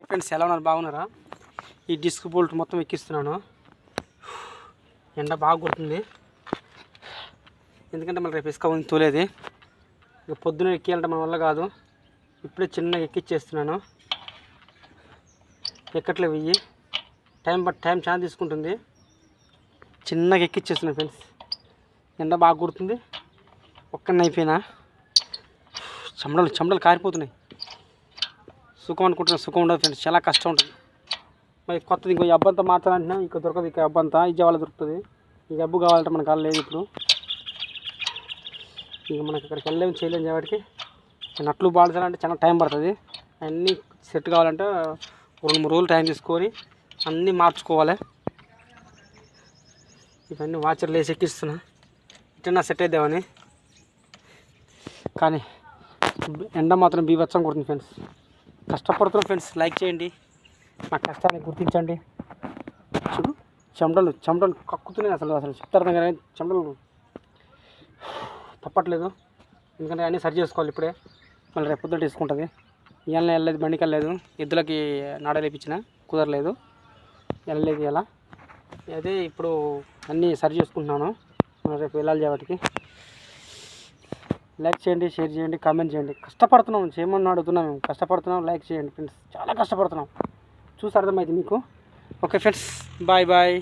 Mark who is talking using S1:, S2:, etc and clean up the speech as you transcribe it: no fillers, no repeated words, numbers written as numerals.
S1: Friends ఎలా ఉన్నారు, బాగున్నారా? ఈ డిస్క్ బోల్ట్ మొత్తం ఎక్కిస్తున్నాను. ఎండ బాగా కొడుతుంది, ఎందుకంటే మళ్ళీ రేపు ఇసుక ఉంది తోలేది. ఇక పొద్దున ఎక్కియాలంటే మన వల్ల కాదు. ఇప్పుడే చిన్నగా ఎక్కిచ్చేస్తున్నాను. ఎక్కట్లేవు ఇవి, టైం చాలా తీసుకుంటుంది. చిన్నగా ఎక్కిచ్చేస్తున్నాను ఫ్రెండ్స్. ఎండ బాగా కొడుతుంది. ఒక్కడిని అయిపోయినా చెమటలు కారిపోతున్నాయి. సుఖం అనుకుంటున్నా, సుఖం ఉండదు ఫ్రెండ్స్, చాలా కష్టం ఉంటుంది. మరి కొత్తది ఇంకో అబ్బంతా మార్చాలంటున్నా, ఇంకో దొరకదు. ఇక అబ్బంతా ఇజ్జవాళ్ళ దొరుకుతుంది. ఈ అబ్బు కావాలంటే మనకు కాదు లేదు. ఇప్పుడు ఇక మనకి ఇక్కడికి వెళ్ళలేము, చేయలేము. కాబట్టి నట్లు బాల్చాలంటే చాలా టైం పడుతుంది. అన్నీ సెట్ కావాలంటే 2-3 రోజులు టైం తీసుకొని అన్నీ మార్చుకోవాలి. ఇవన్నీ వాచర్లు వేసి ఎక్కిస్తున్నా, ఇట్లా సెట్ అయిద్దామని. కానీ ఎండ మాత్రం బీభత్సం కొడుతుంది ఫ్రెండ్స్. కష్టపడుతున్నాం ఫ్రెండ్స్, లైక్ చేయండి, నా కష్టాన్ని గుర్తించండి. చూడు, చెమటలు కక్కుతున్నాయి. అసలు చెప్తారు కానీ చెమటలు తప్పట్లేదు. ఎందుకంటే అన్నీ సరి చేసుకోవాలి ఇప్పుడే. మళ్ళీ రేపు పొద్దుట తీసుకుంటుంది. ఇవాళ వెళ్ళలేదు, బండికి వెళ్ళలేదు. ఎద్దులకి నాడలేపించిన, కుదరలేదు, వెళ్ళలేదు. ఇలా అదే ఇప్పుడు అన్నీ సరి చేసుకుంటున్నాను. రేపు వెళ్ళాలి కాబట్టి. లైక్ చేయండి, షేర్ చేయండి, కామెంట్ చేయండి. కష్టపడుతున్నాం, చేయమని అడుగుతున్నాం. మేము కష్టపడుతున్నాం, లైక్ చేయండి ఫ్రెండ్స్. చాలా కష్టపడుతున్నాం, చూసి అర్థమైంది మీకు. Okay friends, bye bye.